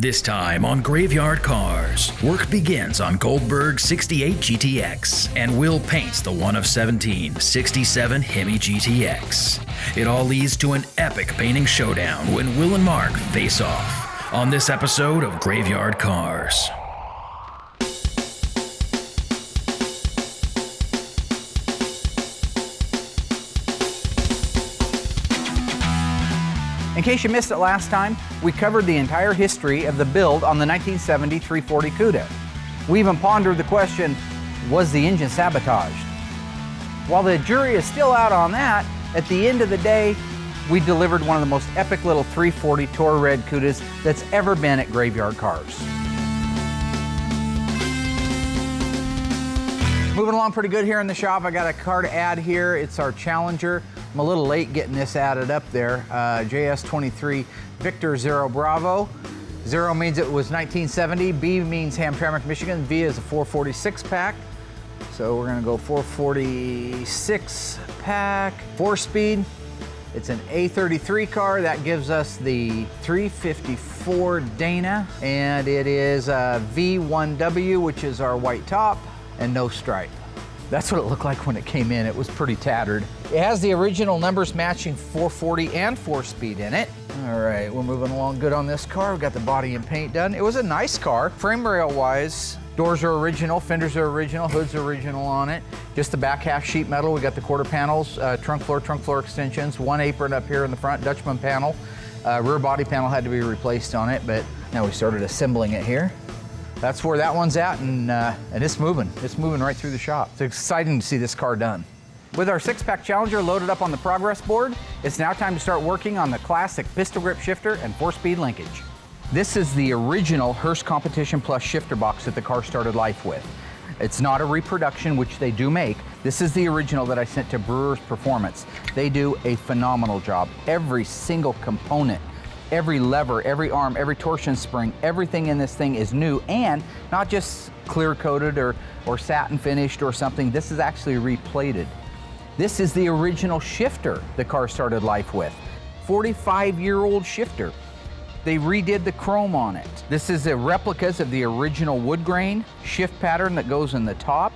This time on Graveyard Carz, work begins on Goldberg's 68 GTX, and Will paints the one of 17 67 Hemi GTX. It all leads to an epic painting showdown when Will and Mark face off on this episode of Graveyard Carz. In case you missed it last time, we covered the entire history of the build on the 1970 340 Cuda. We even pondered the question, was the engine sabotaged? While the jury is still out on that, at the end of the day, we delivered one of the most epic little 340 Tour Red Cudas that's ever been at Graveyard Carz. Moving along pretty good here in the shop. I got a car to add here. It's our Challenger. I'm a little late getting this added up there. JS23 Victor Zero Bravo. Zero means it was 1970. B means Hamtramck, Michigan. V is a 446 pack. So we're gonna go 446 pack, 4-speed. It's an A33 car. That gives us the 354 Dana. And it is a V1W, which is our white top, and no stripe. That's what it looked like when it came in. It was pretty tattered. It has the original numbers matching 440 and 4-speed in it. All right, we're moving along good on this car. We've got the body and paint done. It was a nice car. Frame rail wise, doors are original, fenders are original, hood's original on it. Just the back half sheet metal. We got the quarter panels, trunk floor extensions, one apron up here in the front, Dutchman panel. Rear body panel had to be replaced on it, but now we started assembling it here. That's where that one's at, and it's moving. It's moving right through the shop. It's exciting to see this car done. With our 6-pack Challenger loaded up on the progress board, it's now time to start working on the classic pistol grip shifter and 4-speed linkage. This is the original Hurst Competition Plus shifter box that the car started life with. It's not a reproduction, which they do make. This is the original that I sent to Brewer's Performance. They do a phenomenal job. Every single component, every lever, every arm, every torsion spring, everything in this thing is new, and not just clear coated or satin finished or something. This is actually replated. This is the original shifter the car started life with. 45-year-old shifter. They redid the chrome on it. This is the replicas of the original wood grain shift pattern that goes in the top.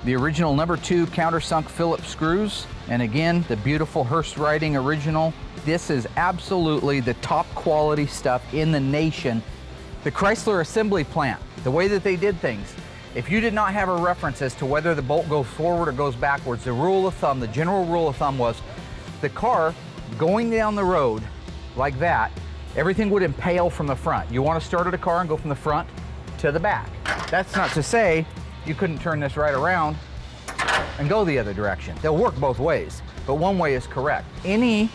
The original number 2 countersunk Phillips screws. And again, the beautiful Hurst Writing original. This is absolutely the top quality stuff in the nation. The Chrysler assembly plant, the way that they did things, if you did not have a reference as to whether the bolt goes forward or goes backwards, the rule of thumb, the general rule of thumb was the car going down the road like that, everything would impale from the front. You want to start at a car and go from the front to the back. That's not to say you couldn't turn this right around and go the other direction. They'll work both ways, but one way is correct. Any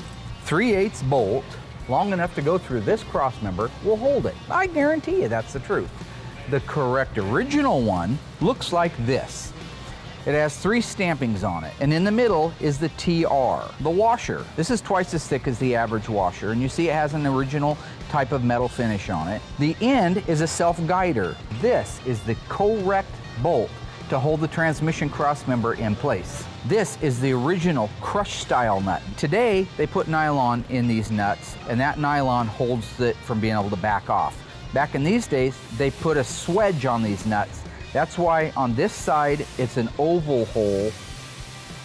3/8 bolt long enough to go through this cross member will hold it. I guarantee you that's the truth. The correct original one looks like this. It has 3 stampings on it, and in the middle is the TR, the washer. This is twice as thick as the average washer, and you see it has an original type of metal finish on it. The end is a self-guider. This is the correct bolt to hold the transmission cross member in place. This is the original crush style nut. Today, they put nylon in these nuts, and that nylon holds it from being able to back off. Back in these days, they put a swedge on these nuts. That's why on this side, it's an oval hole.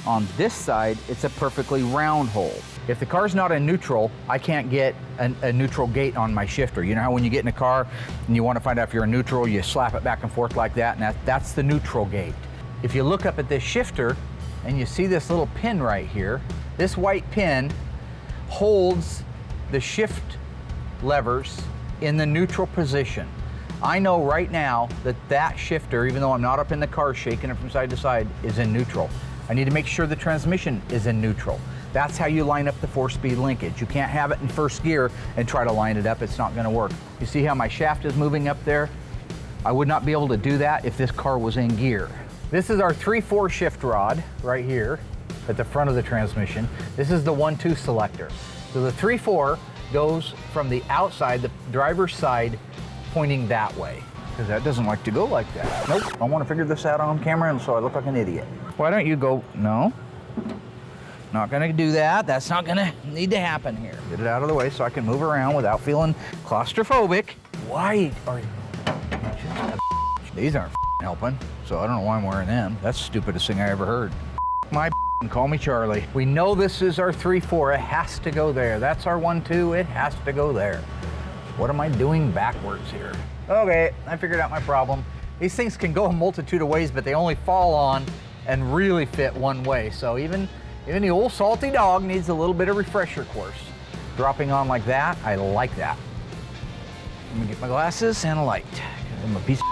On this side, it's a perfectly round hole. If the car's not in neutral, I can't get a neutral gate on my shifter. You know how when you get in a car and you want to find out if you're in neutral, you slap it back and forth like that, and that's the neutral gate. If you look up at this shifter and you see this little pin right here, this white pin holds the shift levers in the neutral position. I know right now that that shifter, even though I'm not up in the car shaking it from side to side, is in neutral. I need to make sure the transmission is in neutral. That's how you line up the 4-speed linkage. You can't have it in first gear and try to line it up. It's not gonna work. You see how my shaft is moving up there? I would not be able to do that if this car was in gear. This is our 3/4 shift rod right here at the front of the transmission. This is the 1/2 selector. So the 3/4 goes from the outside, the driver's side, pointing that way, because that doesn't like to go like that. Nope, I want to figure this out on camera, and so I look like an idiot. Why don't you go, no, not gonna do that. That's not gonna need to happen here. Get it out of the way so I can move around without feeling claustrophobic. why are you? These aren't helping, so I don't know why I'm wearing them. That's the stupidest thing I ever heard. My call me Charlie. We know this is our 3-4. It has to go there. That's our 1-2. It has to go there. What am I doing backwards here? Okay, I figured out my problem. These things can go a multitude of ways, but they only fall on and really fit one way. So even the old salty dog needs a little bit of refresher course. Dropping on like that, I like that. Let me get my glasses and a light. I'm a piece of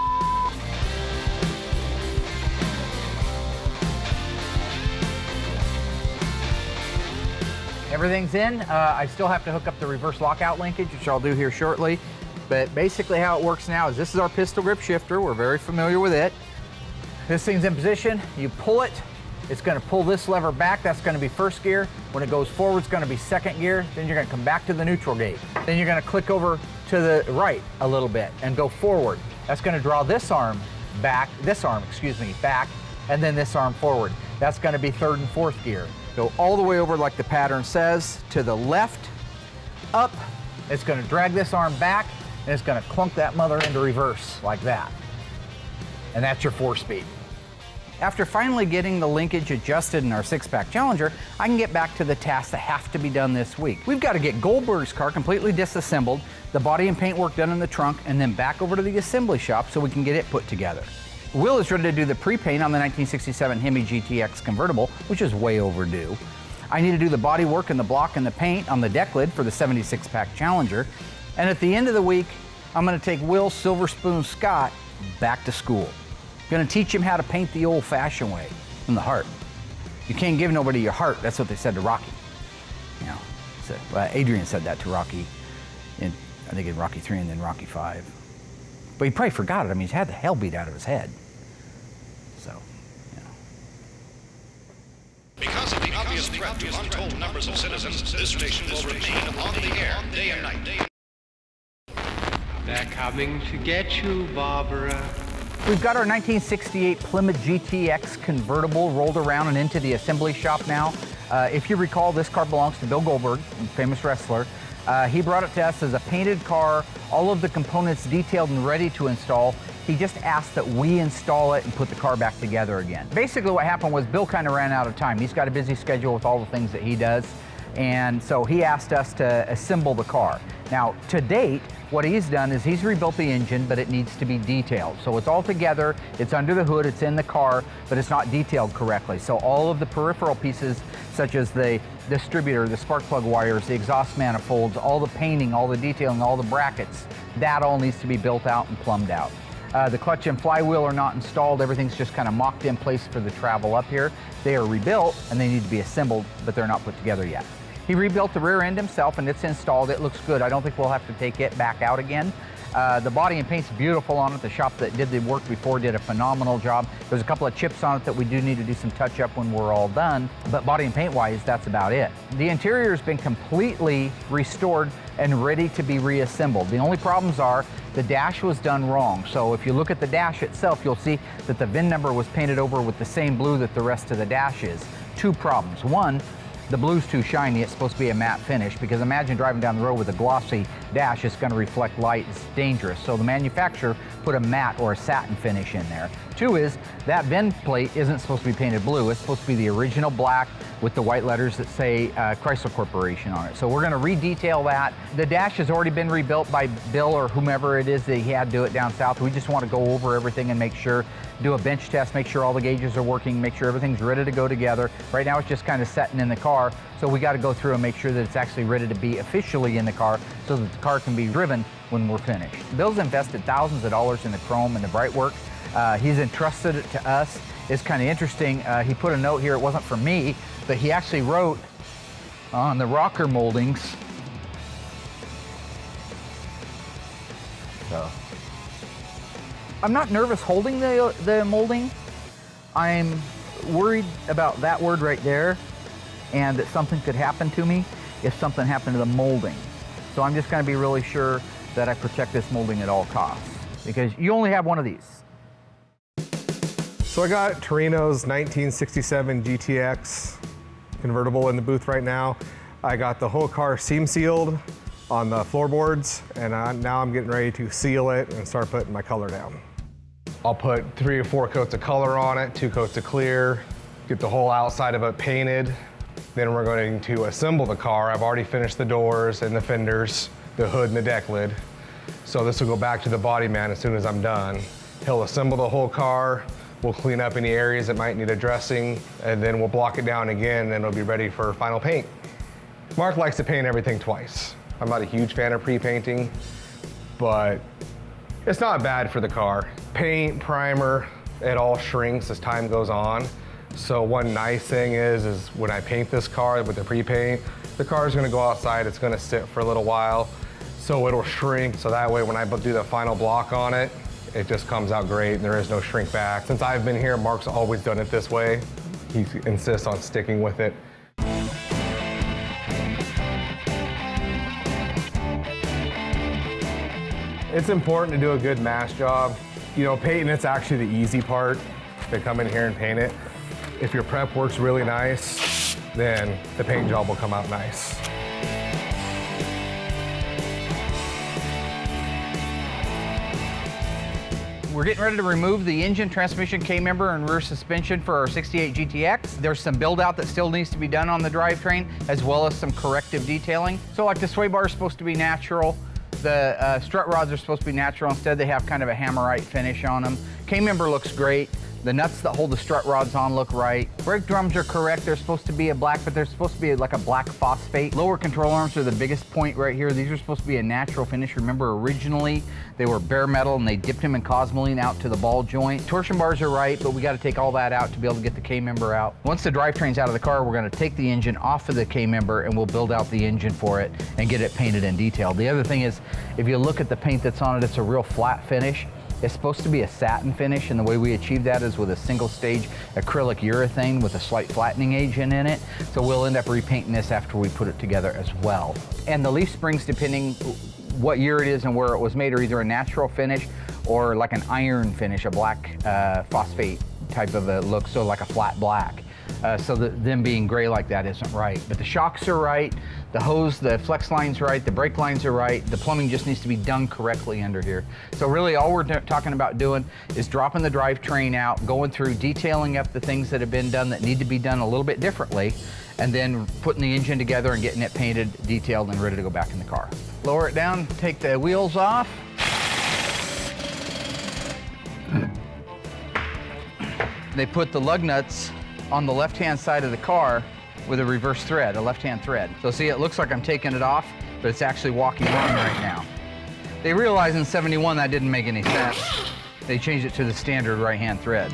Everything's in. I still have to hook up the reverse lockout linkage, which I'll do here shortly. But basically how it works now is this is our pistol grip shifter. We're very familiar with it. This thing's in position. You pull it. It's going to pull this lever back. That's going to be first gear. When it goes forward, it's going to be second gear. Then you're going to come back to the neutral gate. Then you're going to click over to the right a little bit and go forward. That's going to draw this arm back, back, and then this arm forward. That's going to be third and fourth gear. Go all the way over like the pattern says, to the left, up. It's going to drag this arm back, and it's going to clunk that mother into reverse like that. And that's your 4-speed. After finally getting the linkage adjusted in our 6-pack Challenger, I can get back to the tasks that have to be done this week. We've got to get Goldberg's car completely disassembled, the body and paint work done in the trunk, and then back over to the assembly shop so we can get it put together. Will is ready to do the pre-paint on the 1967 Hemi GTX convertible, which is way overdue. I need to do the body work and the block and the paint on the deck lid for the 76-pack Challenger. And at the end of the week, I'm going to take Will Silver Spoon Scott back to school. Going to teach him how to paint the old-fashioned way, from the heart. You can't give nobody your heart. That's what they said to Rocky. You know, so, Adrian said that to Rocky, I think in Rocky 3 and then Rocky 5. But he probably forgot it. I mean, he's had the hell beat out of his head. So, you know. Because of the obvious threat to untold numbers of citizens, this station will remain on the air day and night. They're coming to get you, Barbara. We've got our 1968 Plymouth GTX convertible rolled around and into the assembly shop now. If you recall, this car belongs to Bill Goldberg, famous wrestler. He brought it to us as a painted car, all of the components detailed and ready to install. He just asked that we install it and put the car back together again. Basically what happened was Bill kind of ran out of time. He's got a busy schedule with all the things that he does. And so he asked us to assemble the car. Now, to date, what he's done is he's rebuilt the engine, but it needs to be detailed. So it's all together, it's under the hood, it's in the car, but it's not detailed correctly. So all of the peripheral pieces, such as the distributor, the spark plug wires, the exhaust manifolds, all the painting, all the detailing, all the brackets, that all needs to be built out and plumbed out. The clutch and flywheel are not installed. Everything's just kind of mocked in place for the travel up here. They are rebuilt and they need to be assembled, but they're not put together yet. He rebuilt the rear end himself and it's installed. It looks good. I don't think we'll have to take it back out again. The body and paint's beautiful on it. The shop that did the work before did a phenomenal job. There's a couple of chips on it that we do need to do some touch up when we're all done, but body and paint wise, that's about it. The interior has been completely restored and ready to be reassembled. The only problems are the dash was done wrong. So if you look at the dash itself, you'll see that the VIN number was painted over with the same blue that the rest of the dash is. Two problems. One, the blue's too shiny. It's supposed to be a matte finish, because imagine driving down the road with a glossy dash. It's going to reflect light. It's dangerous. So the manufacturer put a matte or a satin finish in there. Two is that VIN plate isn't supposed to be painted blue. It's supposed to be the original black with the white letters that say Chrysler Corporation on it. So we're going to redetail that. The dash has already been rebuilt by Bill or whomever it is that he had to do it down south. We just want to go over everything and make sure, do a bench test, make sure all the gauges are working, make sure everything's ready to go together. Right now it's just kind of setting in the car, so we got to go through and make sure that it's actually ready to be officially in the car so that the car can be driven when we're finished. Bill's invested thousands of dollars in the chrome and the bright work. He's entrusted it to us. It's kind of interesting. He put a note here, it wasn't for me, but he actually wrote on the rocker moldings. So I'm not nervous holding the molding. I'm worried about that word right there, and that something could happen to me if something happened to the molding. So I'm just going to be really sure that I protect this molding at all costs, because you only have one of these. So I got Torino's 1967 GTX convertible in the booth right now. I got the whole car seam sealed. on the floorboards, and now I'm getting ready to seal it and start putting my color down. I'll put 3 or 4 coats of color on it, 2 coats of clear, get the whole outside of it painted. Then we're going to assemble the car. I've already finished the doors and the fenders, the hood and the deck lid. So this will go back to the body man as soon as I'm done. He'll assemble the whole car. We'll clean up any areas that might need addressing, and then we'll block it down again, and it'll be ready for final paint. Mark likes to paint everything twice. I'm not a huge fan of pre-painting, but it's not bad for the car. Paint, primer, it all shrinks as time goes on. So one nice thing is when I paint this car with the pre-paint, the car is gonna go outside, it's gonna sit for a little while, so it'll shrink, so that way when I do the final block on it, it just comes out great and there is no shrink back. Since I've been here, Mark's always done it this way. He insists on sticking with it. It's important to do a good mask job. You know, painting, it's actually the easy part, to come in here and paint it. If your prep works really nice, then the paint job will come out nice. We're getting ready to remove the engine, transmission, K-member, and rear suspension for our 68 GTX. There's some build out that still needs to be done on the drivetrain, as well as some corrective detailing. So like the sway bar is supposed to be natural. The strut rods are supposed to be natural. Instead, they have kind of a hammerite finish on them. K-member looks great. The nuts that hold the strut rods on look right. Brake drums are correct. They're supposed to be a black, but they're supposed to be like a black phosphate. Lower control arms are the biggest point right here. These are supposed to be a natural finish. Remember, originally they were bare metal and they dipped them in cosmoline out to the ball joint. Torsion bars are right, but we got to take all that out to be able to get the K-member out. Once the drivetrain's out of the car, we're going to take the engine off of the K-member and we'll build out the engine for it and get it painted and detailed. The other thing is, if you look at the paint that's on it, it's a real flat finish. It's supposed to be a satin finish, and the way we achieve that is with a single stage acrylic urethane with a slight flattening agent in it. So we'll end up repainting this after we put it together as well. And the leaf springs, depending what year it is and where it was made, are either a natural finish or like an iron finish, a black phosphate type of a look, so like a flat black. So them being gray like that isn't right. But the shocks are right, the hose, the flex line's right, the brake lines are right, the plumbing just needs to be done correctly under here. So really all we're talking about doing is dropping the drivetrain out, going through, detailing up the things that have been done that need to be done a little bit differently, and then putting the engine together and getting it painted, detailed, and ready to go back in the car. Lower it down, take the wheels off. They put the lug nuts on the left-hand side of the car with a reverse thread, a left-hand thread. So see, it looks like I'm taking it off, but it's actually walking on right now. They realized in '71 that didn't make any sense. They changed it to the standard right-hand thread.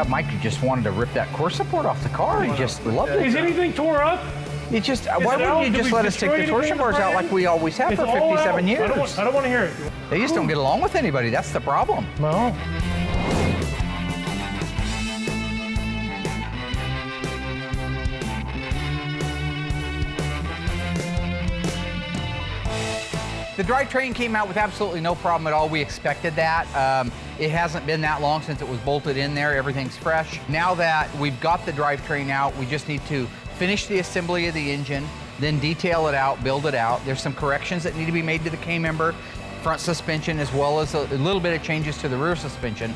Mike just wanted to rip that core support off the car. He just loved it. Is anything tore up? It just, why wouldn't you just let us take the torsion bars out like we always have for 57 years? I don't want to hear it. They just don't get along with anybody. That's the problem. No. The drivetrain came out with absolutely no problem at all. We expected that. It hasn't been that long since it was bolted in there. Everything's fresh. Now that we've got the drivetrain out, we just need to finish the assembly of the engine, then detail it out, build it out. There's some corrections that need to be made to the K-member, front suspension, as well as a little bit of changes to the rear suspension.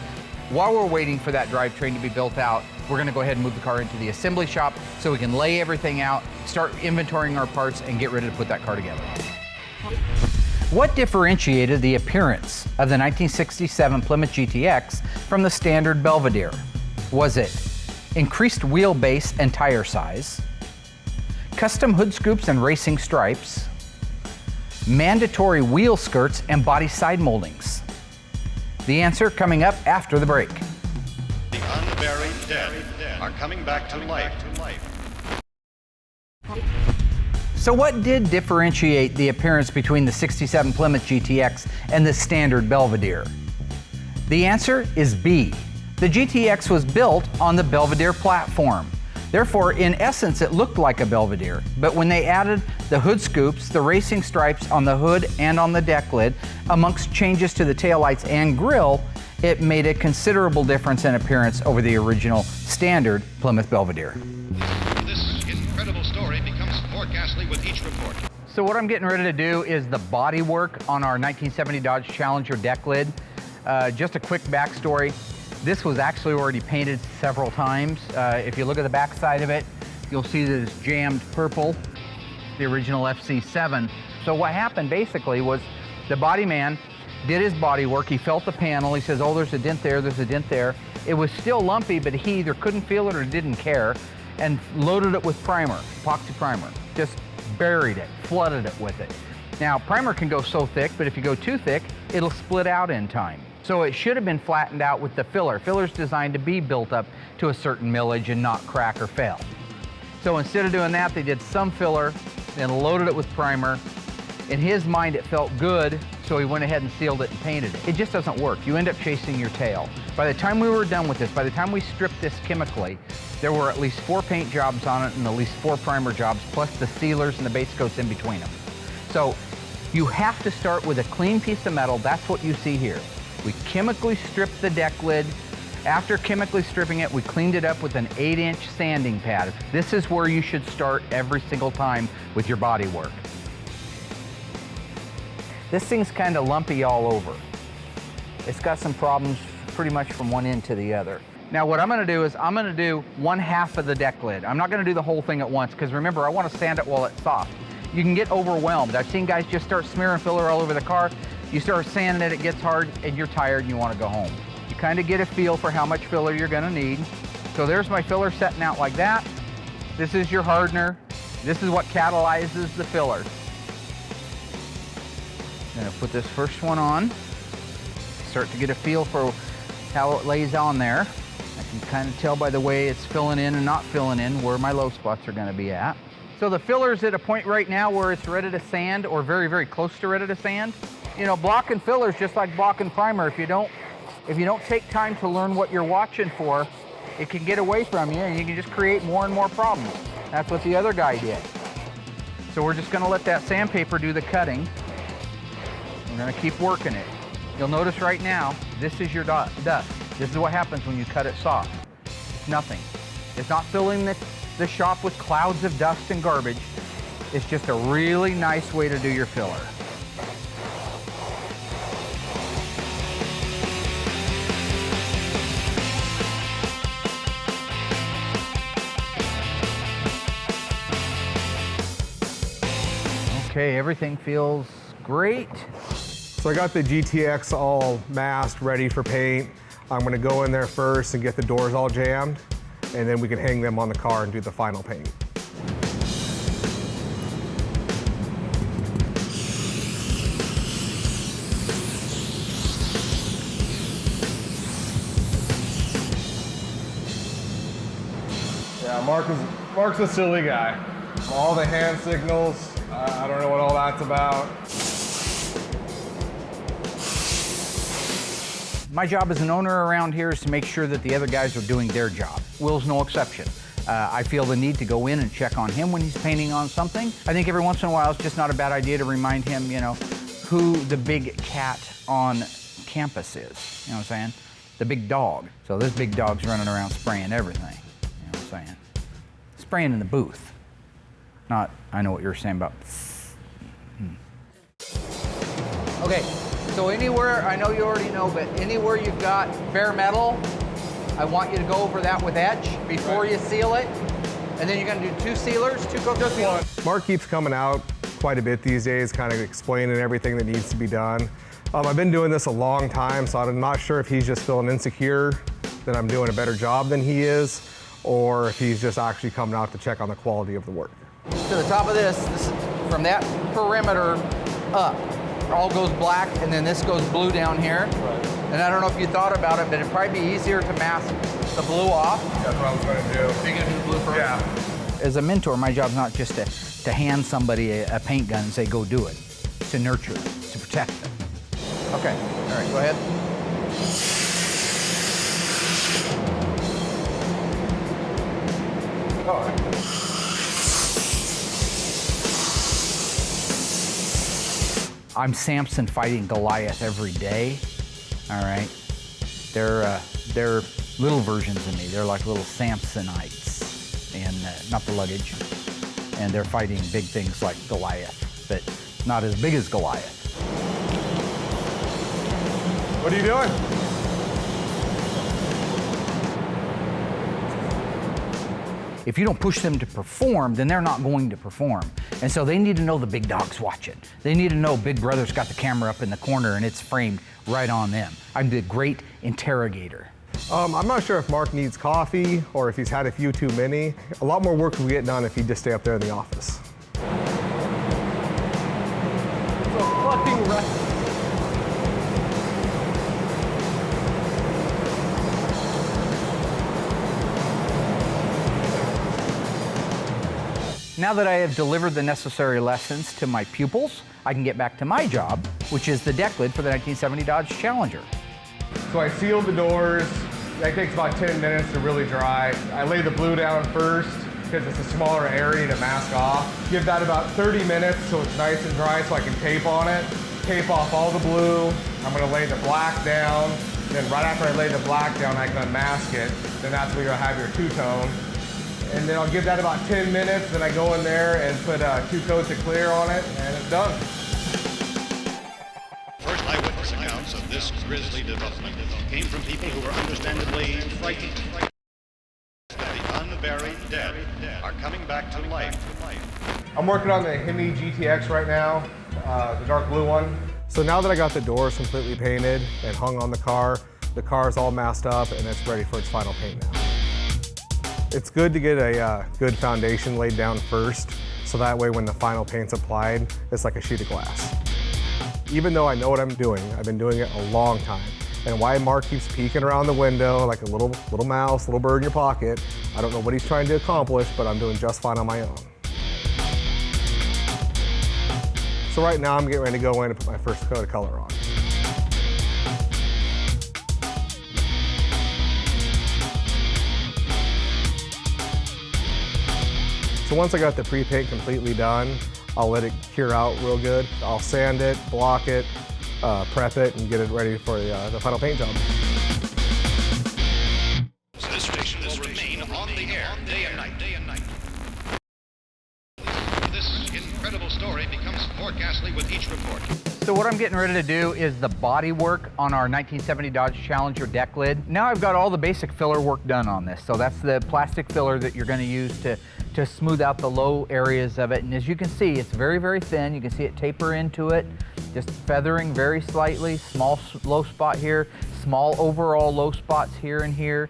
While we're waiting for that drivetrain to be built out, we're gonna go ahead and move the car into the assembly shop so we can lay everything out, start inventorying our parts, and get ready to put that car together. What differentiated the appearance of the 1967 Plymouth GTX from the standard Belvedere? Was it increased wheelbase and tire size, custom hood scoops and racing stripes, mandatory wheel skirts and body side moldings? The answer coming up after the break. The unburied dead are coming back to life. So what did differentiate the appearance between the 67 Plymouth GTX and the standard Belvedere? The answer is B. The GTX was built on the Belvedere platform. Therefore, in essence, it looked like a Belvedere. But when they added the hood scoops, the racing stripes on the hood and on the deck lid, amongst changes to the taillights and grille, it made a considerable difference in appearance over the original standard Plymouth Belvedere. This incredible story becomes more ghastly with each report. So what I'm getting ready to do is the body work on our 1970 Dodge Challenger deck lid. Just a quick backstory. This was actually already painted several times. If you look at the back side of it, you'll see that it's jammed purple, the original FC7. So what happened basically was the body man did his body work. He felt the panel. He says, oh, there's a dent there, there's a dent there. It was still lumpy, but he either couldn't feel it or didn't care, and loaded it with primer, epoxy primer. Just buried it, flooded it with it. Now, primer can go so thick, but if you go too thick, it'll split out in time. So it should have been flattened out with the filler. Filler's designed to be built up to a certain millage and not crack or fail. So instead of doing that, they did some filler, then loaded it with primer. In his mind, it felt good, so he went ahead and sealed it and painted it. It just doesn't work. You end up chasing your tail. By the time we were done with this, by the time we stripped this chemically, there were at least 4 paint jobs on it and at least 4 primer jobs, plus the sealers and the base coats in between them. So you have to start with a clean piece of metal. That's what you see here. We chemically stripped the deck lid. After chemically stripping it, we cleaned it up with an 8-inch sanding pad. This is where you should start every single time with your body work. This thing's kind of lumpy all over. It's got some problems pretty much from one end to the other. Now what I'm gonna do is I'm gonna do 1/2 of the deck lid. I'm not gonna do the whole thing at once, because remember, I wanna sand it while it's soft. You can get overwhelmed. I've seen guys just start smearing filler all over the car. You start sanding it, it gets hard, and you're tired and you wanna go home. You kind of get a feel for how much filler you're gonna need. So there's my filler setting out like that. This is your hardener. This is what catalyzes the filler. I'm gonna put this first one on. Start to get a feel for how it lays on there. I can kind of tell by the way it's filling in and not filling in where my low spots are gonna be at. So the filler's at a point right now where it's ready to sand, or very, very close to ready to sand. You know, blocking filler's just like blocking primer. If you don't take time to learn what you're watching for, it can get away from you and you can just create more and more problems. That's what the other guy did. So we're just gonna let that sandpaper do the cutting. We're gonna keep working it. You'll notice right now, this is your dust. This is what happens when you cut it soft. It's nothing. It's not filling the shop with clouds of dust and garbage. It's just a really nice way to do your filler. Okay, everything feels great. So I got the GTX all masked, ready for paint. I'm gonna go in there first and get the doors all jammed, and then we can hang them on the car and do the final paint. Yeah, Mark's a silly guy. All the hand signals, I don't know what all that's about. My job as an owner around here is to make sure that the other guys are doing their job. Will's no exception. I feel the need to go in and check on him when he's painting on something. I think every once in a while it's just not a bad idea to remind him, you know, who the big cat on campus is. You know what I'm saying? The big dog. So this big dog's running around spraying everything. You know what I'm saying? Spraying in the booth. Not, I know what you're saying about. Okay. So anywhere, I know you already know, but anywhere you've got bare metal, I want you to go over that with etch before you seal it. And then you're gonna do 2 sealers, 2 coats of sealer. Mark keeps coming out quite a bit these days, kind of explaining everything that needs to be done. I've been doing this a long time, so I'm not sure if he's just feeling insecure that I'm doing a better job than he is, or if he's just actually coming out to check on the quality of the work. To the top of this is from that perimeter up. All goes black, and then this goes blue down here. Right. And I don't know if you thought about it, but it'd probably be easier to mask the blue off. That's what I was gonna do. So you're gonna do the blue first? Yeah. As a mentor, my job's not just to hand somebody a paint gun and say, go do it. It's to nurture them, to protect them. Okay, all right, go ahead. I'm Samson fighting Goliath every day. All right, they're little versions of me. They're like little Samsonites, and not the luggage. And they're fighting big things like Goliath, but not as big as Goliath. What are you doing? If you don't push them to perform, then they're not going to perform. And so they need to know the big dog's watching. They need to know Big Brother's got the camera up in the corner and it's framed right on them. I'm the great interrogator. I'm not sure if Mark needs coffee or if he's had a few too many. A lot more work will get done if he'd just stay up there in the office. It's a fucking wreck. Now that I have delivered the necessary lessons to my pupils, I can get back to my job, which is the deck lid for the 1970 Dodge Challenger. So I sealed the doors. That takes about 10 minutes to really dry. I lay the blue down first because it's a smaller area to mask off. Give that about 30 minutes so it's nice and dry so I can tape on it. Tape off all the blue. I'm gonna lay the black down. Then right after I lay the black down, I can unmask it. Then that's where you'll have your two-tone. And then I'll give that about 10 minutes, then I go in there and put 2 coats of clear on it, and it's done. First eyewitness accounts of this grisly development came from people who were understandably frightened. The unburied dead are coming back to life. I'm working on the Hemi GTX right now, the dark blue one. So now that I got the doors completely painted and hung on the car's all masked up and it's ready for its final paint now. It's good to get a good foundation laid down first, so that way when the final paint's applied, it's like a sheet of glass. Even though I know what I'm doing, I've been doing it a long time. And why Mark keeps peeking around the window like a little mouse, little bird in your pocket, I don't know what he's trying to accomplish, but I'm doing just fine on my own. So right now I'm getting ready to go in and put my first coat of color on. So once I got the pre-paint completely done, I'll let it cure out real good. I'll sand it, block it, prep it, and get it ready for the final paint job. This station will remain on the air day and night. This incredible story becomes more ghastly with each report. So what I'm getting ready to do is the body work on our 1970 Dodge Challenger deck lid. Now I've got all the basic filler work done on this. So that's the plastic filler that you're going to use to smooth out the low areas of it. And as you can see, it's very, very thin. You can see it taper into it, just feathering very slightly. Small low spot here, small overall low spots here and here,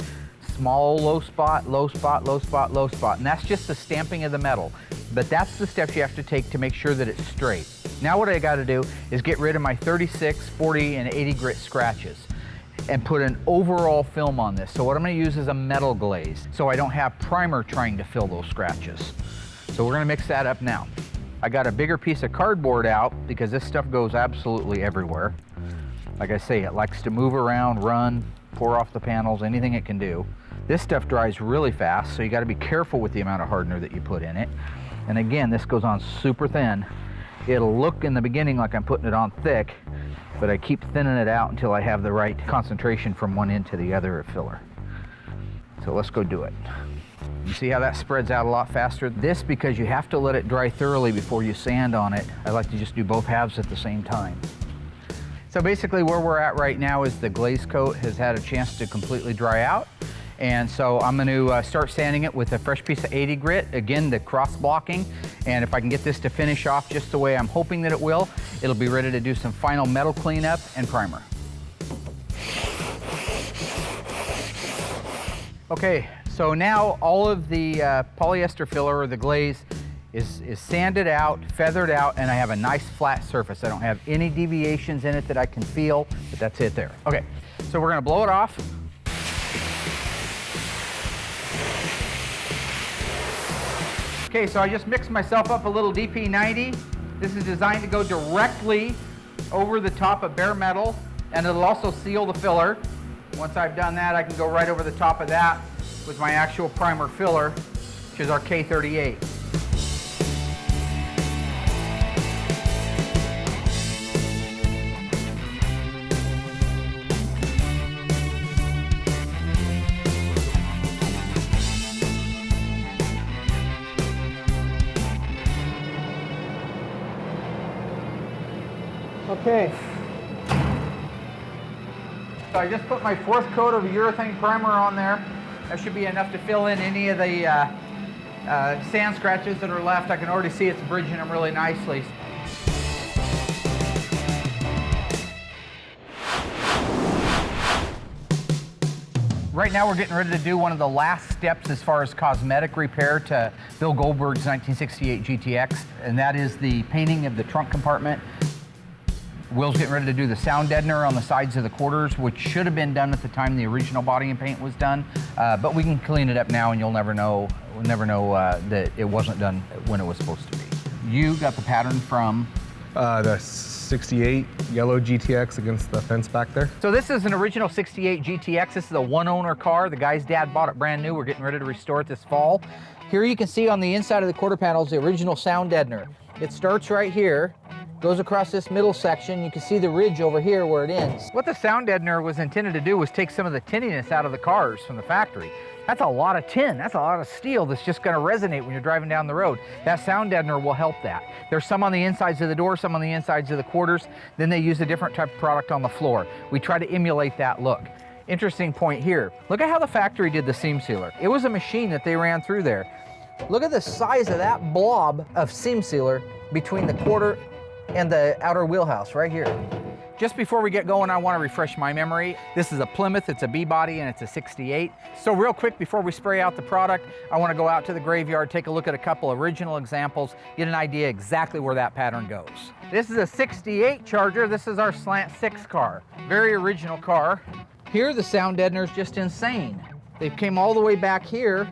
small low spot, low spot, low spot, low spot. And that's just the stamping of the metal. But that's the steps you have to take to make sure that it's straight. Now what I got to do is get rid of my 36, 40, and 80 grit scratches and put an overall film on this. So what I'm going to use is a metal glaze, so I don't have primer trying to fill those scratches. So we're going to mix that up now. I got a bigger piece of cardboard out because this stuff goes absolutely everywhere. Like I say, it likes to move around, run, pour off the panels, anything it can do. This stuff dries really fast, so you got to be careful with the amount of hardener that you put in it. And again, this goes on super thin. It'll look in the beginning like I'm putting it on thick, but I keep thinning it out until I have the right concentration from one end to the other of filler. So let's go do it. You see how that spreads out a lot faster? This, because you have to let it dry thoroughly before you sand on it. I like to just do both halves at the same time. So basically where we're at right now is the glaze coat has had a chance to completely dry out. And so I'm going to start sanding it with a fresh piece of 80 grit, again the cross blocking, and if I can get this to finish off just the way I'm hoping that it will, it'll be ready to do some final metal cleanup and primer. Okay, so now all of the polyester filler or the glaze is sanded out, feathered out, and I have a nice flat surface. I don't have any deviations in it that I can feel, but that's it there. Okay, so we're going to blow it off. Okay, so I just mixed myself up a little DP90. This is designed to go directly over the top of bare metal, and it'll also seal the filler. Once I've done that, I can go right over the top of that with my actual primer filler. is our K38. Okay. So I just put my 4th coat of urethane primer on there. That should be enough to fill in any of the sand scratches that are left. I can already see it's bridging them really nicely. Right now we're getting ready to do one of the last steps as far as cosmetic repair to Bill Goldberg's 1968 GTX, and that is the painting of the trunk compartment. Will's getting ready to do the sound deadener on the sides of the quarters, which should have been done at the time the original body and paint was done, but we can clean it up now and you'll never know that it wasn't done when it was supposed to be. You got the pattern from? The 68 yellow GTX against the fence back there. So this is an original 68 GTX. This is a one-owner car. The guy's dad bought it brand new. We're getting ready to restore it this fall. Here you can see on the inside of the quarter panels the original sound deadener. It starts right here, goes across this middle section. You can see the ridge over here where it ends. What the sound deadener was intended to do was take some of the tinniness out of the cars from the factory. That's a lot of tin, that's a lot of steel that's just gonna resonate when you're driving down the road. That sound deadener will help that. There's some on the insides of the door, some on the insides of the quarters. Then they use a different type of product on the floor. We try to emulate that look. Interesting point here. Look at how the factory did the seam sealer. It was a machine that they ran through there. Look at the size of that blob of seam sealer between the quarter and the outer wheelhouse right here. Just before we get going, I want to refresh my memory. This is a Plymouth, it's a B-body, and it's a 68. So real quick, before we spray out the product, I want to go out to the graveyard, take a look at a couple original examples, get an idea exactly where that pattern goes. This is a 68 Charger. This is our Slant 6 car. Very original car. Here, the sound deadener is just insane. They came all the way back here.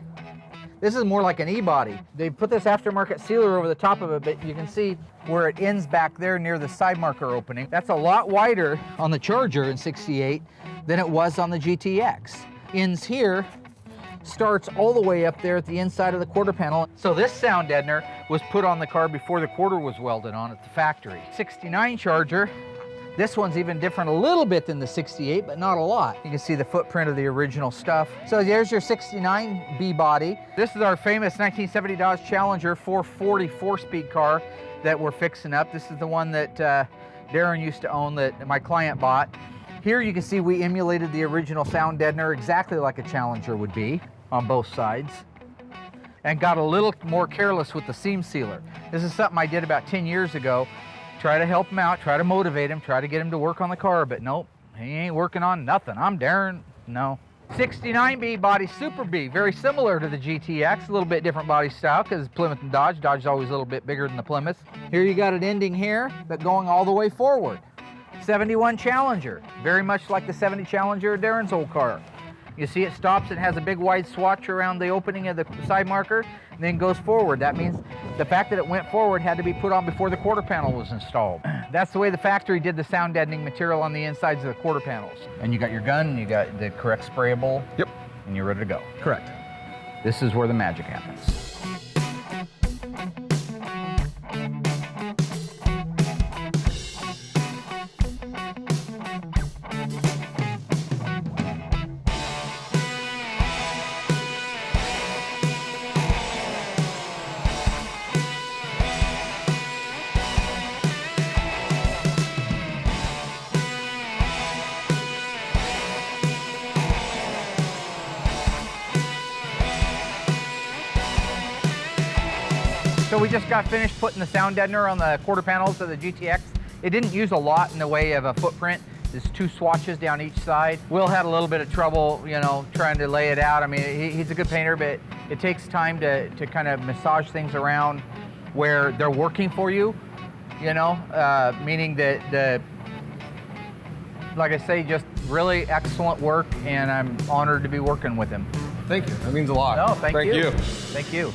This is more like an E-body. They put this aftermarket sealer over the top of it, but you can see where it ends back there near the side marker opening. That's a lot wider on the Charger in 68 than it was on the GTX. Ends here, starts all the way up there at the inside of the quarter panel. So this sound deadener was put on the car before the quarter was welded on at the factory. 69 Charger. This one's even different a little bit than the 68, but not a lot. You can see the footprint of the original stuff. So there's your 69 B-body. This is our famous 1970 Dodge Challenger 440 4-speed car that we're fixing up. This is the one that Darren used to own that my client bought. Here you can see we emulated the original sound deadener exactly like a Challenger would be on both sides, and got a little more careless with the seam sealer. This is something I did about 10 years ago. Try to help him out, try to motivate him, try to get him to work on the car, but nope, he ain't working on nothing. I'm Darren, no. 69B body Super B, very similar to the GTX, a little bit different body style because Plymouth and Dodge. Dodge is always a little bit bigger than the Plymouth. Here you got it ending here, but going all the way forward. 71 Challenger, very much like the 70 Challenger, Darren's old car. You see it stops and has a big wide swatch around the opening of the side marker, and then goes forward. That means the fact that it went forward had to be put on before the quarter panel was installed. That's the way the factory did the sound deadening material on the insides of the quarter panels. And you got your gun, you got the correct sprayable. Yep. And you're ready to go. Correct. This is where the magic happens. So we just got finished putting the sound deadener on the quarter panels of the GTX. It didn't use a lot in the way of a footprint. There's 2 swatches down each side. Will had a little bit of trouble, you know, trying to lay it out. I mean, he's a good painter, but it takes time to kind of massage things around where they're working for you, you know, meaning that like I say, just really excellent work, and I'm honored to be working with him. Thank you, that means a lot. No, thank you. Thank you. Thank you.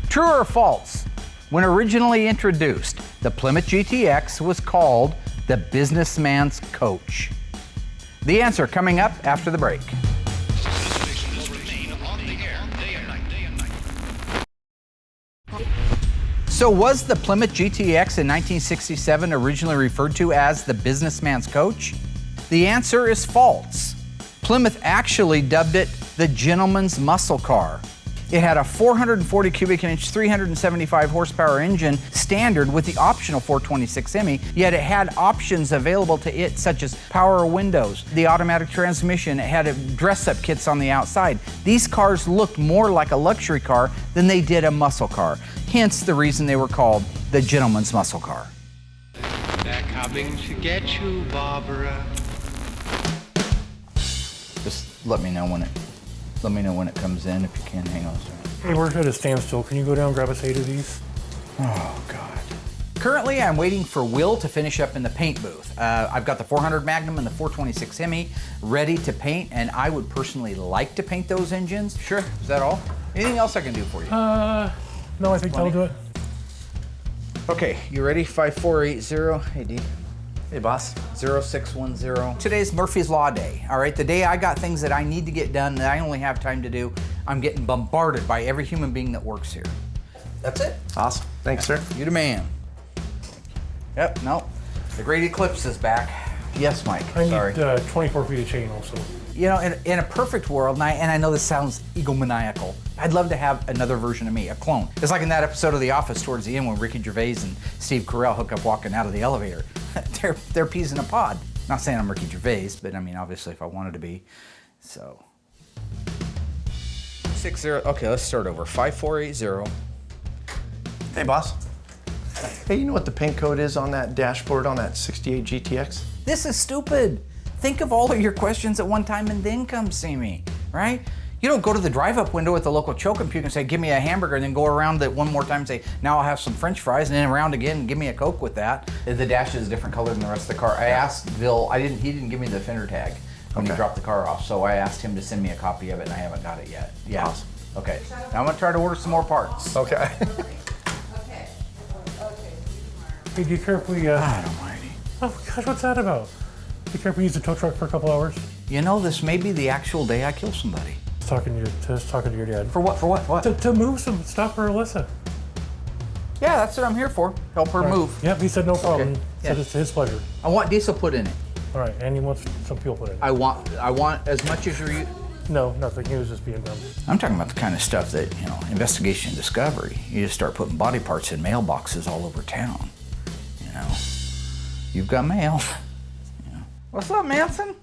True or false? When originally introduced, the Plymouth GTX was called the businessman's coach. The answer coming up after the break. This station will remain on the air day and night. So was the Plymouth GTX in 1967 originally referred to as the businessman's coach? The answer is false. Plymouth actually dubbed it the gentleman's muscle car. It had a 440 cubic inch, 375 horsepower engine standard with the optional 426 Hemi, yet it had options available to it such as power windows, the automatic transmission, it had dress-up kits on the outside. These cars looked more like a luxury car than they did a muscle car, hence the reason they were called the gentleman's muscle car. They're coming to get you, Barbara. Just let me know when it comes in if you can. Hang on a second. Hey, we're at a standstill. Can you go down and grab us 8 of these? Oh, God. Currently, I'm waiting for Will to finish up in the paint booth. I've got the 400 Magnum and the 426 Hemi ready to paint, and I would personally like to paint those engines. Sure. Is that all? Anything else I can do for you? No, I think that'll do it. Okay, you ready? 5480. Hey, D. Hey, boss. 0610. Today's Murphy's Law Day, all right? The day I got things that I need to get done that I only have time to do, I'm getting bombarded by every human being that works here. That's it. Awesome. Thanks, sir. You the man. Yep, no. The Great Eclipse is back. Yes, Mike, I sorry. need 24 feet of chain also. You know, in a perfect world, and I know this sounds egomaniacal, I'd love to have another version of me, a clone. It's like in that episode of The Office towards the end when Ricky Gervais and Steve Carell hook up walking out of the elevator. They're peas in a pod. Not saying I'm Ricky Gervais, but I mean, obviously, if I wanted to be. So. 60. Okay, let's start over. 5480. Hey, boss. Hey, you know what the paint code is on that dashboard on that 68 GTX? This is stupid. Think of all of your questions at one time and then come see me, right? You don't go to the drive-up window at the local choke and puke and say, give me a hamburger, and then go around it one more time and say, now I'll have some French fries, and then around again and give me a Coke with that. The dash is a different color than the rest of the car. I asked Bill, he didn't give me the fender tag when he dropped the car off, so I asked him to send me a copy of it, and I haven't got it yet. Yeah. Awesome. Okay, now I'm gonna try to order some more parts. Okay. Hey, be careful. God almighty. Oh gosh, what's that about? Be careful. Use the tow truck for a couple hours. You know, this may be the actual day I kill somebody. Talking to your dad. For what? For what? What? To move some stuff for Alyssa. Yeah, that's what I'm here for. Help her move. Yep, he said no problem. Okay. Said Yeah. it's his pleasure. I want diesel put in it. All right, and he wants some fuel put in. I want as much as you're. No, nothing. He was just being dumb. I'm talking about the kind of stuff that, you know, investigation and discovery. You just start putting body parts in mailboxes all over town. You know, you've got mail. You know. What's up, Manson?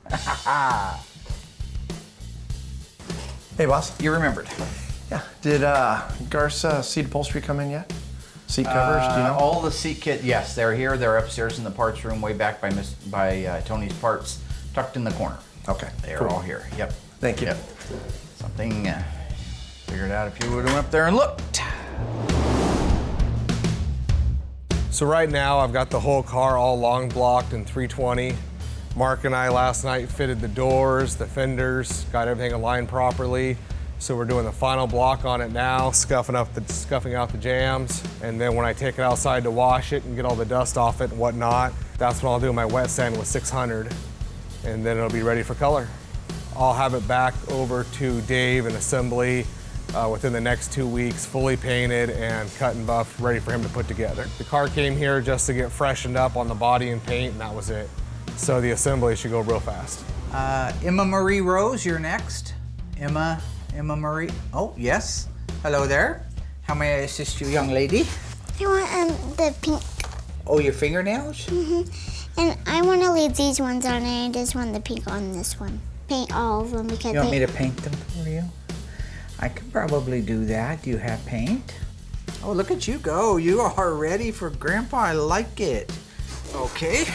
Hey, boss. You remembered. Yeah. Did Gar's seat upholstery come in yet? Seat covers, do you know? All the seat kit, yes, they're here. They're upstairs in the parts room, way back by Tony's Parts, tucked in the corner. Okay. They're cool. all here. Yep. Thank you. Yep. Something figured out if you would have went up there and looked. So right now I've got the whole car all long blocked in 320. Mark and I last night fitted the doors, the fenders, got everything aligned properly. So we're doing the final block on it now, scuffing out the jams. And then when I take it outside to wash it and get all the dust off it and whatnot, that's when I'll do my wet sand with 600. And then it'll be ready for color. I'll have it back over to Dave in assembly within the next 2 weeks, fully painted and cut and buffed, ready for him to put together. The car came here just to get freshened up on the body and paint, and that was it. So the assembly should go real fast. Emma Marie Rose, you're next. Emma Marie. Oh, yes. Hello there. How may I assist you, young lady? I want the pink. Oh, your fingernails? And I want to leave these ones on, and I just want the pink on this one. Paint all of them because You want me to paint them for you? I could probably do that. Do you have paint? Oh, look at you go. You are ready for Grandpa. I like it. Okay.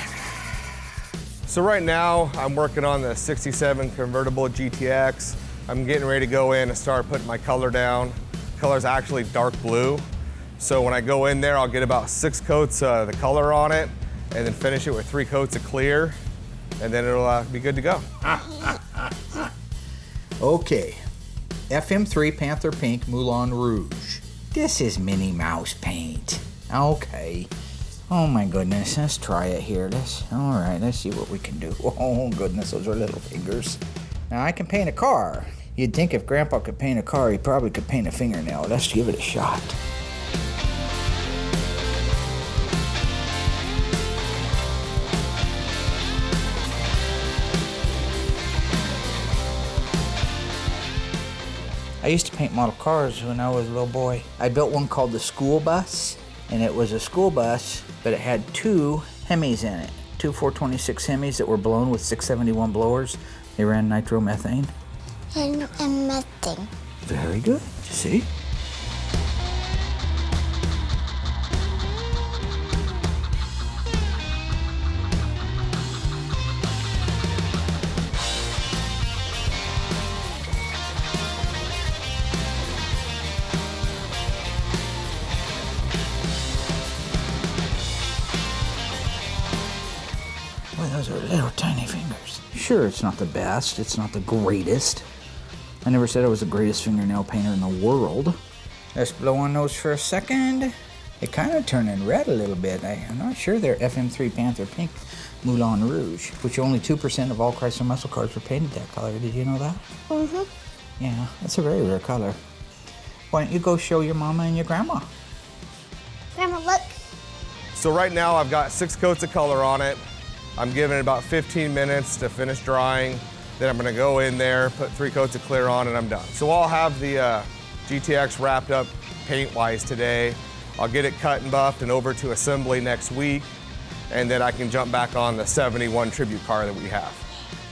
So right now, I'm working on the 67 convertible GTX. I'm getting ready to go in and start putting my color down. Color's actually dark blue. So when I go in there, I'll get about 6 coats of the color on it and then finish it with 3 coats of clear, and then it'll be good to go. Okay. FM3 Panther Pink Moulin Rouge. This is Minnie Mouse paint. Okay. Oh my goodness, let's try it here. All right, let's see what we can do. Oh goodness, those are little fingers. Now I can paint a car. You'd think if Grandpa could paint a car, he probably could paint a fingernail. Let's give it a shot. I used to paint model cars when I was a little boy. I built one called the school bus, and it was a school bus, but it had 2 Hemis in it. 2 426 Hemis that were blown with 671 blowers. They ran nitromethane. And methane. Very good, see? Boy, those are little tiny fingers. Sure, it's not the best, it's not the greatest. I never said I was the greatest fingernail painter in the world. Let's blow on those for a second. They kind of turning red a little bit. I'm not sure they're FM3 Panther Pink Moulin Rouge, which only 2% of all Chrysler muscle cars were painted that color. Did you know that? Mm-hmm. Yeah, that's a very rare color. Why don't you go show your mama and your grandma? Grandma, look. So right now I've got 6 coats of color on it. I'm giving it about 15 minutes to finish drying. Then I'm gonna go in there, put 3 coats of clear on, and I'm done. So I'll have the GTX wrapped up paint-wise today. I'll get it cut and buffed and over to assembly next week, and then I can jump back on the 71 Tribute car that we have.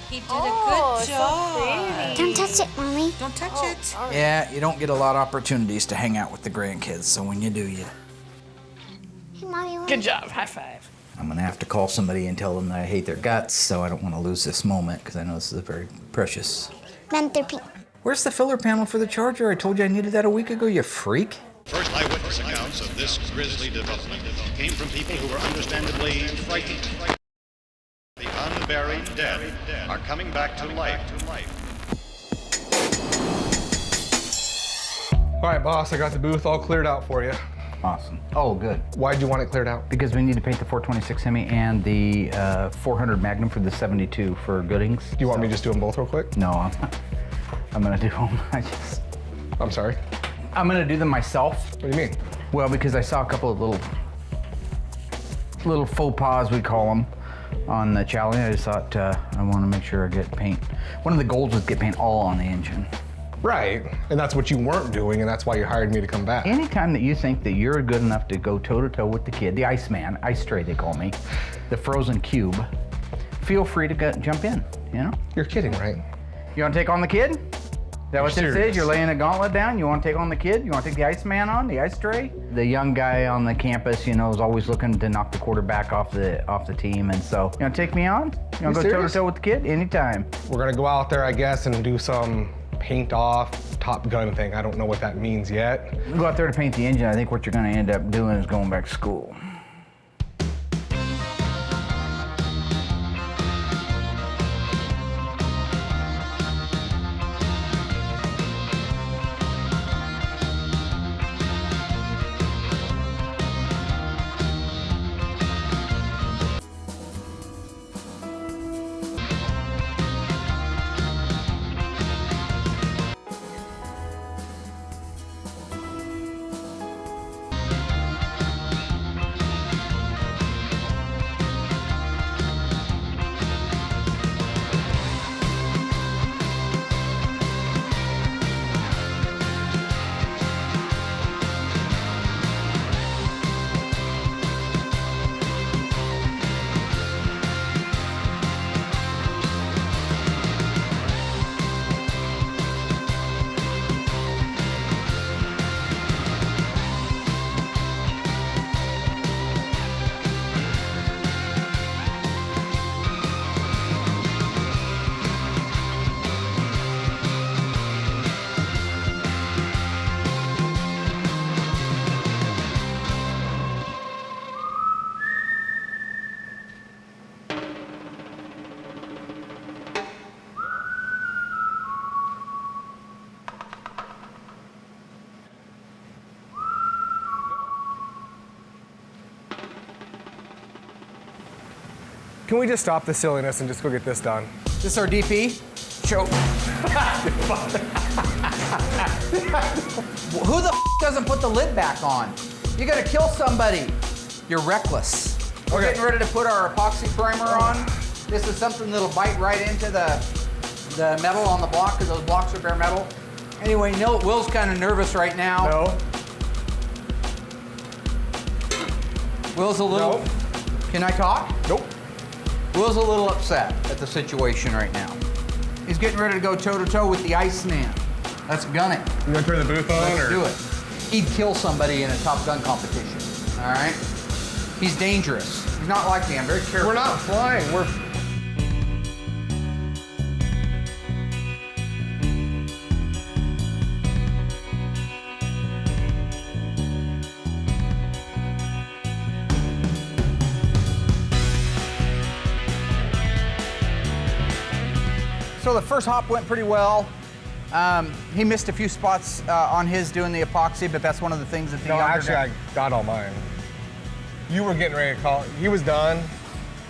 He did a good job. So don't touch it, Mommy. Don't touch it. Yeah, you don't get a lot of opportunities to hang out with the grandkids, so when you do, Hey, Mommy, Good job. High five. I'm gonna have to call somebody and tell them that I hate their guts, so I don't wanna lose this moment, because I know this is very precious. Panther Pink. Where's the filler panel for the charger? I told you I needed that a week ago, you freak. First eyewitness accounts of this grisly development came from people who were understandably frightened. The unburied dead are coming back to life. All right, boss, I got the booth all cleared out for you. Awesome. Oh, good. Why'd you want it cleared out? Because we need to paint the 426 Hemi and the 400 Magnum for the 72 for Goodings. Do you want me to just do them both real quick? No, I'm gonna do them. I'm sorry? I'm gonna do them myself. What do you mean? Well, because I saw a couple of little faux pas, we call them, on the challenge. I just thought I want to make sure I get paint. One of the goals was get paint all on the engine. Right, and that's what you weren't doing, and that's why you hired me to come back. Anytime that you think that you're good enough to go toe-to-toe with the kid, the Iceman, Ice Tray they call me, the frozen cube, feel free to jump in, you know? You're kidding, right? You want to take on the kid? Is that what this is? You're laying a gauntlet down? You want to take on the kid? You want to take the Iceman on, the Ice Tray? The young guy on the campus, you know, is always looking to knock the quarterback off the team, and so, you want to take me on? You want to go toe-to-toe with the kid? Anytime. We're gonna go out there, I guess, and do some paint off Top Gun thing. I don't know what that means yet. You go out there to paint the engine. I think what you're going to end up doing is going back to school. Can we just stop the silliness and just go get this done? This is our DP. Show. Who the doesn't put the lid back on? You're gonna kill somebody. You're reckless. We're Okay. getting ready to put our epoxy primer on. This is something that'll bite right into the metal on the block, because those blocks are bare metal. Anyway, no, Will's kind of nervous right now. No. Will's a little. No. Can I talk? Nope. Will's a little upset at the situation right now. He's getting ready to go toe-to-toe with the Iceman. Let's gun it. You gonna turn the booth on? Let's do it. He'd kill somebody in a Top Gun competition, all right? He's dangerous. He's not like me, I'm very careful. We're not flying, we're... So the first hop went pretty well. He missed a few spots on his doing the epoxy, but that's one of the things that the No, actually, I got all mine. You were getting ready to call. He was done,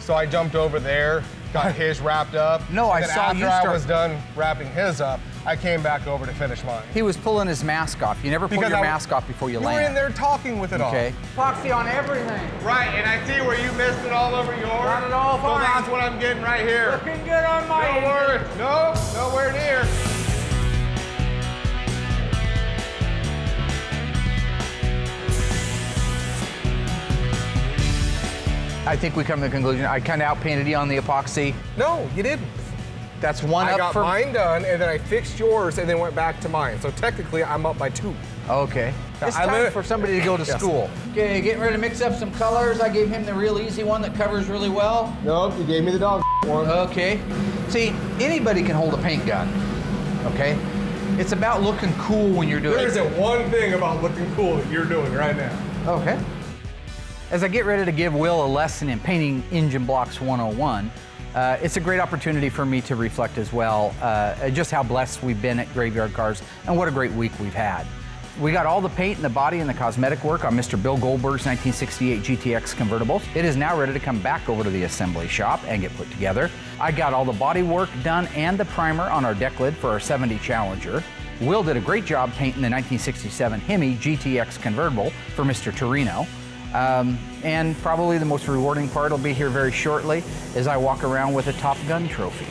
so I jumped over there, got his wrapped up. No, I and then saw you after start. I was done wrapping his up, I came back over to finish mine. He was pulling his mask off. You never pull your mask off before you land. You were in there talking with it Okay. Epoxy on everything. Right, and I see where you missed it all over yours. Got it all So fine. that's what I'm getting right here. Looking good on my Don't worry. No, nowhere near. I think we come to the conclusion, I kind of outpainted you on the epoxy. No, you didn't. That's one I up got for... mine done, and then I fixed yours, and then went back to mine. So technically, I'm up by 2. Okay. It's I time live- for somebody to go to Yes. school. Okay, getting ready to mix up some colors. I gave him the real easy one that covers really well. Nope, you gave me the dog one. Okay. See, anybody can hold a paint gun, okay? It's about looking cool when you're doing There it. isn't one thing about looking cool that you're doing right now. Okay. As I get ready to give Will a lesson in painting engine blocks 101, it's a great opportunity for me to reflect as well just how blessed we've been at Graveyard Carz and what a great week we've had. We got all the paint and the body and the cosmetic work on Mr. Bill Goldberg's 1968 GTX convertible. It is now ready to come back over to the assembly shop and get put together. I got all the body work done and the primer on our deck lid for our 70 Challenger. Will did a great job painting the 1967 Hemi GTX convertible for Mr. Torino. And probably the most rewarding part will be here very shortly as I walk around with a Top Gun trophy,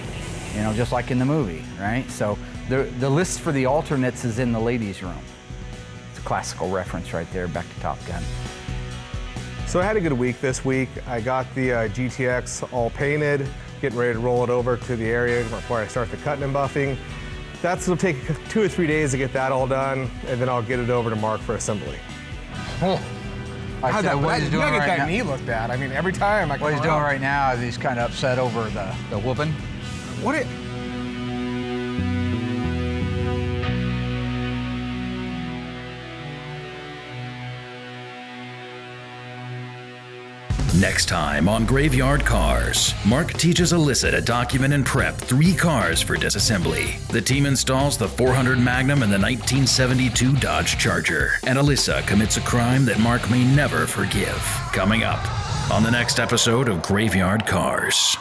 you know, just like in the movie, right? So the list for the alternates is in the ladies' room. It's a classical reference right there, back to Top Gun. So I had a good week this week. I got the GTX all painted, getting ready to roll it over to the area before I start the cutting and buffing. That'll take 2 or 3 days to get that all done, and then I'll get it over to Mark for assembly. What he's doing get right that now, knee looked at. I mean, every time I come what he's doing around. right now is he's kind of upset over the whooping. What it? Next time on Graveyard Carz, Mark teaches Alyssa to document and prep 3 cars for disassembly. The team installs the 400 Magnum and the 1972 Dodge Charger, and Alyssa commits a crime that Mark may never forgive. Coming up on the next episode of Graveyard Carz.